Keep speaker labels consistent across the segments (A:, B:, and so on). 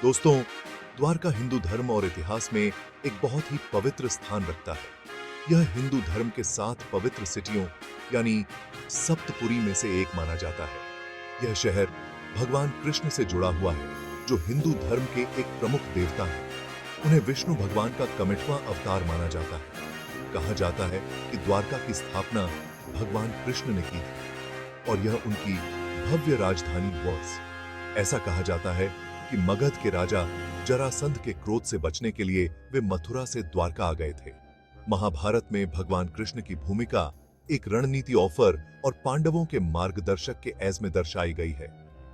A: दोस्तों, द्वारका हिंदू धर्म और इतिहास में एक बहुत ही पवित्र स्थान रखता है। यह हिंदू धर्म के 7 पवित्र सिटियों यानी सप्तपुरी में से एक माना जाता है। यह शहर भगवान कृष्ण से जुड़ा हुआ है, जो हिंदू धर्म के एक प्रमुख देवता हैं। उन्हें विष्णु भगवान का 21वां अवतार माना जाता है। कहा जाता है कि द्वारका की स्थापना भगवान कृष्ण ने की थी और यह उनकी भव्य राजधानी वॉज। ऐसा कहा जाता है कि मगध के राजा जरासंध के क्रोध से बचने के लिए वे मथुरा से द्वारका आ गए थे। महाभारत में भगवान कृष्ण की भूमिका एक रणनीति ऑफर और पांडवों के मार्गदर्शक के एज में दर्शाई गई है।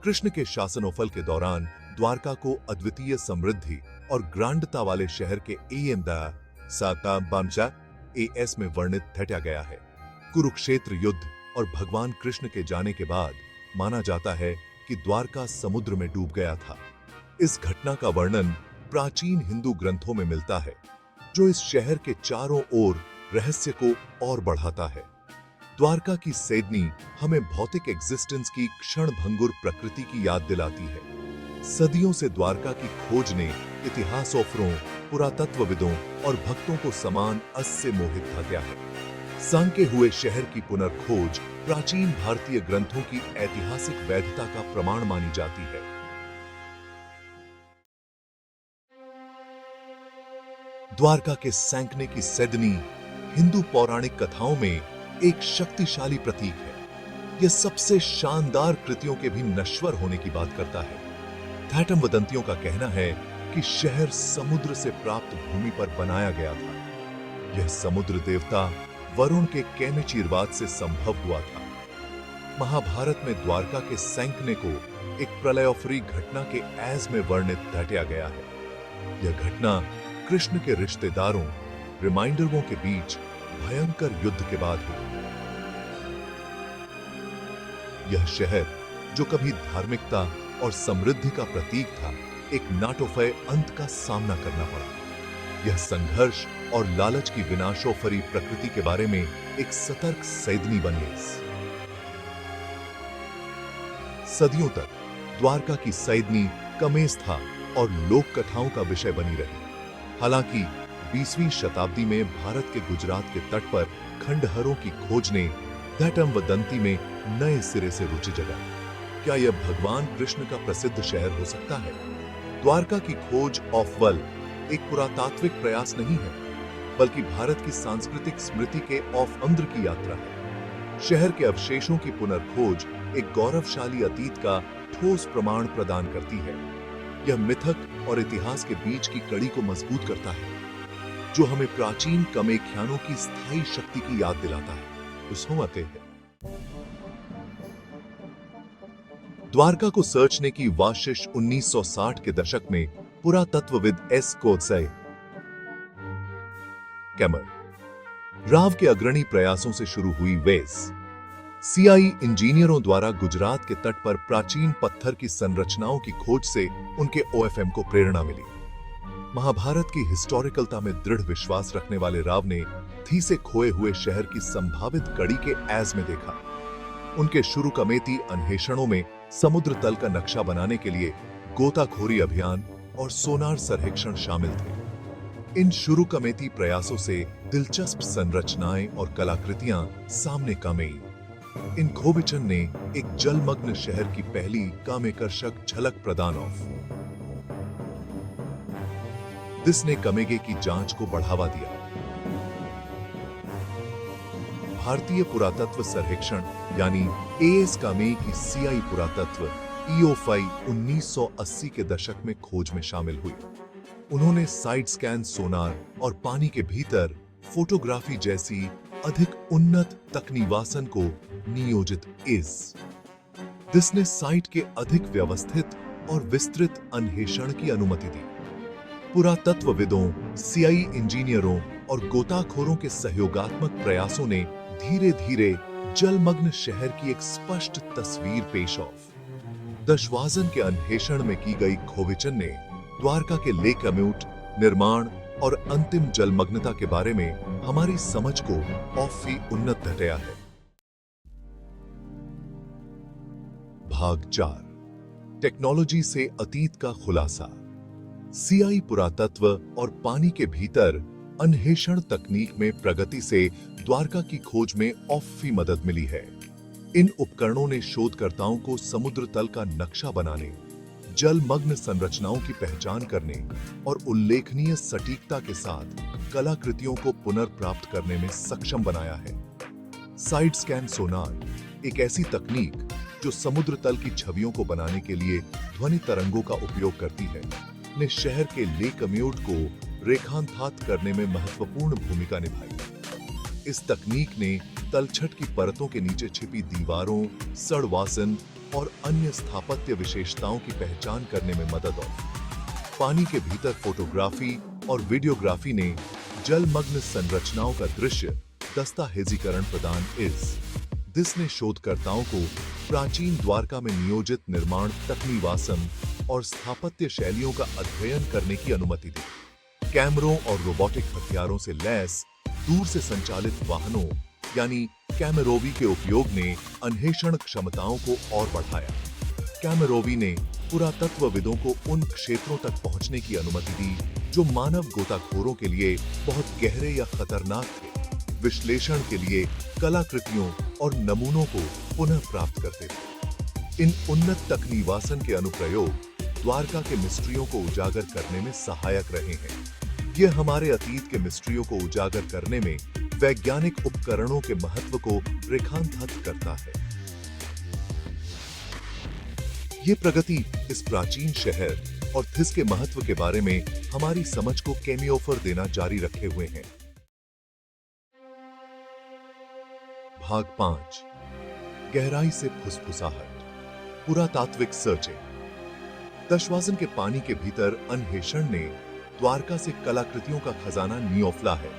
A: कृष्ण के शासनोफल के दौरान द्वारका को अद्वितीय समृद्धि और ग्रांडता वाले शहर के एस में वर्णित ठहराया गया है। कुरुक्षेत्र युद्ध और भगवान कृष्ण के जाने के बाद माना जाता है कि द्वारका समुद्र में डूब गया था। इस घटना का वर्णन प्राचीन हिंदू ग्रंथों में मिलता है, जो इस शहर के चारों ओर रहस्य को और बढ़ाता है। द्वारका की सैदनी हमें भौतिक एग्जिस्टेंस की क्षणभंगुर प्रकृति की याद दिलाती है। सदियों से द्वारका की खोज ने इतिहासोफरों, पुरातत्वविदों और भक्तों को समान अस से मोहित किया है। सांके हुए शहर की पुनर्खोज प्राचीन भारतीय ग्रंथों की ऐतिहासिक वैधता का प्रमाण मानी जाती है। द्वारका के सैंकने की सैदनी हिंदू पौराणिक कथाओं में एक शक्तिशाली प्रतीक है। यह सबसे शानदार कृतियों के भी नश्वर होने की बात करता है। थैटमवदंतियों का कहना है कि शहर समुद्र से प्राप्त भूमि पर बनाया गया था। यह समुद्र देवता वरुण के कैमेचीरवाद से संभव हुआ था। महाभारत में द्वारका के सैंकने को एक प्रलयोपरी घटना के एज में वर्णित ठहराया गया है। यह घटना कृष्ण के रिश्तेदारों रिमाइंडरों के बीच भयंकर युद्ध के बाद हुई। यह शहर, जो कभी धार्मिकता और समृद्धि का प्रतीक था, एक नाटोफय अंत का सामना करना पड़ा। यह संघर्ष और लालच की विनाशोपरी प्रकृति के बारे में एक सतर्क सैदनी बनी। सदियों तक द्वारका की सैदनी कमेस था और लोक कथाओं का विषय बनी रही। हालांकि 20वीं शताब्दी में भारत के गुजरात के तट पर खंडहरों की खोज ने थैटमवदंती में नए सिरे से रुचि जगाई। क्या यह भगवान कृष्ण का प्रसिद्ध शहर हो सकता है? द्वारका की खोज ऑफ वल एक पुरातात्विक प्रयास नहीं है, बल्कि भारत की सांस्कृतिक स्मृति के ऑफ अंद्र की यात्रा है। शहर के अवशेषों की पुनर्खोज एक गौरवशाली अतीत का ठोस प्रमाण प्रदान करती है। यह मिथक और इतिहास के बीच की कड़ी को मजबूत करता है, जो हमें प्राचीन कामाख्यानों की स्थायी शक्ति की याद दिलाता है। उसमें है द्वारका को सर्चने की वाशिश 1960 के दशक में पुरातत्वविद एस कोत्सय कैमर राव के अग्रणी प्रयासों से शुरू हुई। वेस सीआई इंजीनियरों द्वारा गुजरात के तट पर प्राचीन पत्थर की संरचनाओं की खोज से उनके ओएफएम को प्रेरणा मिली। महाभारत की हिस्टोरिकलता में दृढ़ विश्वास रखने वाले राव ने थी से खोए हुए शहर की संभावित कड़ी के एज में देखा। उनके शुरुकमेती अन्वेषणों में समुद्र तल का नक्शा बनाने के लिए गोताखोरी अभियान और सोनार सर्वेक्षण शामिल थे। इन शुरुकमेती प्रयासों से दिलचस्प संरचनाएं और कलाकृतियां सामने कम आई। इन खोजबीन ने एक जलमग्न शहर की पहली कामाकर्षक झलक प्रदान जिसने कमेगे की जांच को बढ़ावा दिया। भारतीय पुरातत्व सर्वेक्षण यानी एएस कामे की सीआई पुरातत्व ईओफाई 1980 के दशक में खोज में शामिल हुई। उन्होंने साइड स्कैन सोनार और पानी के भीतर फोटोग्राफी जैसी अधिक उन्नत तकनीवासन को नियोजित जिसने साइट के अधिक व्यवस्थित और विस्तृत अन्वेषण की अनुमति दी। पुरातत्वविदों, सीआई इंजीनियरों और गोताखोरों के सहयोगात्मक प्रयासों ने धीरे धीरे जलमग्न शहर की एक स्पष्ट तस्वीर पेश ऑफ। दशवाजन के अन्वेषण में की गई खोजबीन ने द्वारका के लेक कम्यूट निर्माण और अंतिम जलमग्नता के बारे में हमारी समझ को काफी उन्नत ठहराया है। भाग 4 टेक्नोलॉजी से अतीत का खुलासा। सीआई पुरातत्व और पानी के भीतर अन्वेषण तकनीक में प्रगति से द्वारका की खोज में काफी मदद मिली है। इन उपकरणों ने शोधकर्ताओं को समुद्र तल का नक्शा बनाने, जलमग्न संरचनाओं की पहचान करने और उल्लेखनीय सटीकता के साथ कलाकृतियों को पुनर्प्राप्त करने में सक्षम बनाया है। साइड स्कैन सोनार एक ऐसी तकनीक जो समुद्र तल की छवियों को बनाने के लिए ध्वनि तरंगों का उपयोग करती है, ने शहर के ले कम्यूट को रेखांकित करने में महत्वपूर्ण भूमिका निभाई। इस तकनीक ने तलछट की परतों के नीचे छिपी दीवारों, सड़वासन और अन्य स्थापत्य विशेषताओं की पहचान करने में मदद और पानी के भीतर फोटोग्राफी और वीडियोग्राफी ने जलमग्न संरचनाओं का दृश्य दस्तावेजीकरण प्रदान ने शोधकर्ताओं को प्राचीन द्वारका में नियोजित निर्माण तकनीवासन और स्थापत्य शैलियों का अध्ययन करने की अनुमति दी। कैमरों और रोबोटिक हथियारों से लैस दूर से संचालित वाहनों यानी कैमरोवी के उपयोग ने अन्वेषण क्षमताओं को और बढ़ाया। कैमरोवी ने पुरातत्वविदों को उन क्षेत्रों तक पहुंचने की अनुमति दी जो मानव गोताखोरों के लिए बहुत गहरे या खतरनाक थे, विश्लेषण के लिए कलाकृतियों और नमूनों को पुनः प्राप्त करते थे। इन उन्नत तकनीवासन के अनुप्रयोग द्वारका के मिस्ट्रियों को उजागर करने में सहायक रहे हैं। यह हमारे अतीत के मिस्ट्रियों को उजागर करने में वैज्ञानिक उपकरणों के महत्व को रेखांकित करता है। ये प्रगति इस प्राचीन शहर और थिस के महत्व के बारे में हमारी समझ को केमियोफर देना जारी रखे हुए हैं। भाग 5 गहराई से फुसफुसाहट, पुरातात्विक सर्चिंग। दशवासन के पानी के भीतर अन्वेषण ने द्वारका से कलाकृतियों का खजाना नियोफला है,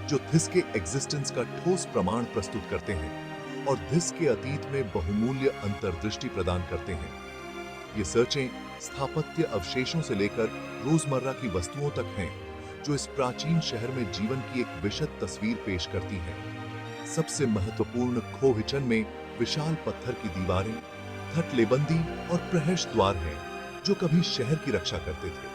A: जो थिस के एग्जिस्टेंस का ठोस प्रमाण प्रस्तुत करते हैं और थिस के अतीत में बहुमूल्य अंतर्दृष्टि प्रदान करते हैं। ये सर्चें स्थापत्य अवशेषों से लेकर रोजमर्रा की वस्तुओं तक हैं, जो इस प्राचीन शहर में जीवन की एक विशद तस्वीर पेश करती हैं। सबसे महत्वपूर्ण खोहिचन में विशाल पत्थर की दीवारें, थटलेबंदी और प्रहर्ष द्वार हैं, जो कभी शहर की रक्षा करते थे।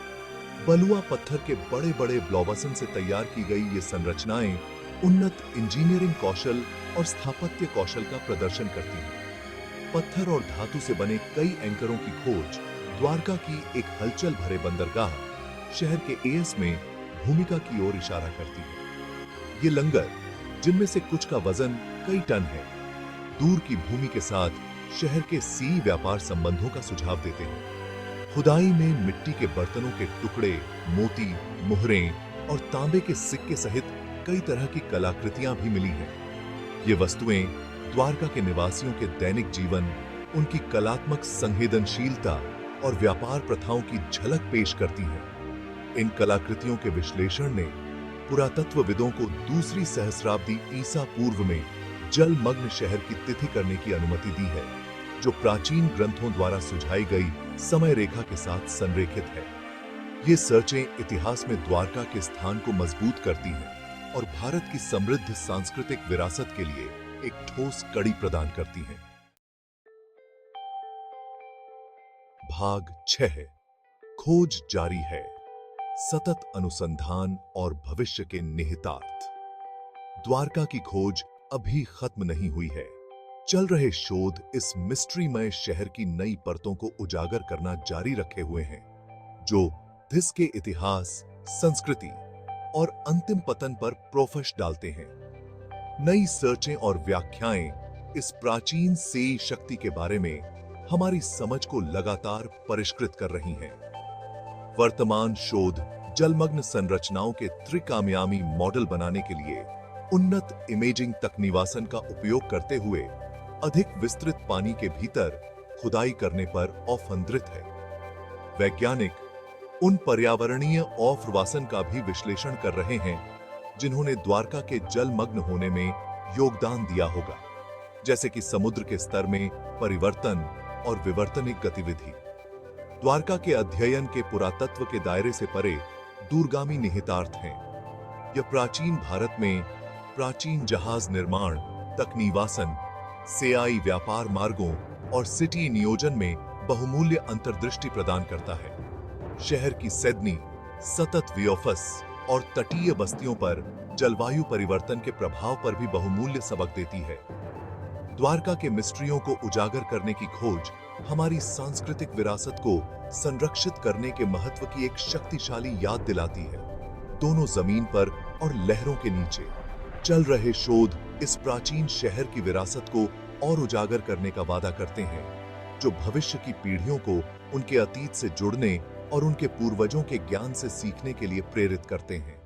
A: बलुआ पत्थर के बड़े बड़े ब्लॉबसन से तैयार की गई ये संरचनाएं उन्नत इंजीनियरिंग कौशल और स्थापत्य कौशल का प्रदर्शन करती हैं। पत्थर और धातु से बने कई एंकरों की खोज द्वारका की एक हलचल भरे बंदरगाह शहर के एएस में भूमिका की ओर इशारा करती है। ये लंगर, जिनमें से कुछ का वजन कई टन है, दूर की भूमि के साथ शहर के सी व्यापार संबंधों का सुझाव देते हैं। खुदाई में मिट्टी के बर्तनों के टुकड़े, मोती, मुहरें और तांबे के सिक्के सहित कई तरह की कलाकृतियां भी मिली हैं। ये वस्तुएं द्वारका के निवासियों के दैनिक जीवन, उनकी कलात्मक संवेदनशीलता और व्यापार प्रथाओं की झलक पेश करती हैं। इन कलाकृतियों के विश्लेषण ने पुरातत्वविदों को दूसरी सहस्राब्दी ईसा पूर्व में जलमग्न शहर की तिथि करने की अनुमति दी है, जो प्राचीन ग्रंथों द्वारा सुझाई गई समय रेखा के साथ संरेखित है। ये सर्चें इतिहास में द्वारका के स्थान को मजबूत करती हैं और भारत की समृद्ध सांस्कृतिक विरासत के लिए एक ठोस कड़ी प्रदान करती हैं। भाग 6 खोज जारी है, सतत अनुसंधान और भविष्य के निहितार्थ। द्वारका की खोज अभी खत्म नहीं हुई है। चल रहे शोध इस मिस्ट्रीमय शहर की नई परतों को उजागर करना जारी रखे हुए हैं, जो थिस के इतिहास, संस्कृति और अंतिम पतन पर प्रोफश डालते हैं। नई सर्चें और व्याख्याएं इस प्राचीन से शक्ति के बारे में हमारी समझ को लगातार परिष्कृत कर रही हैं। वर्तमान शोध जलमग्न संरचनाओं के त्रिकाम्यामी मॉडल बनाने के लिए उन्नत इमेजिंग तकनीवासन का उपयोग करते हुए अधिक विस्तृत पानी के भीतर खुदाई करने पर औफंद्रित है। वैज्ञानिक उन पर्यावरणीय औफवासन का भी विश्लेषण कर रहे हैं जिन्होंने द्वारका के जलमग्न होने में योगदान दिया होगा, जैसे कि समुद्र के स्तर में परिवर्तन और विवर्तनिक गतिविधि। द्वारका के अध्ययन के पुरातत्व के दायरे से परे दूरगामी निहितार्थ हैं। यह प्राचीन भारत में प्राचीन जहाज निर्माण, तकनीवासन, सेआई व्यापार मार्गों और सिटी नियोजन में बहुमूल्य अंतर्दृष्टि प्रदान करता है। शहर की सिडनी सतत वियोफस और तटीय बस्तियों पर जलवायु परिवर्तन के प्रभाव पर भी बहुमूल्य सबक देती है। द्वारका के मिस्ट्रियों को उजागर करने की खोज हमारी सांस्कृतिक विरासत को संरक्षित करने के महत्व की एक शक्तिशाली याद दिलाती है। दोनों जमीन पर और लहरों के नीचे चल रहे शोध इस प्राचीन शहर की विरासत को और उजागर करने का वादा करते हैं, जो भविष्य की पीढ़ियों को उनके अतीत से जुड़ने और उनके पूर्वजों के ज्ञान से सीखने के लिए प्रेरित करते हैं।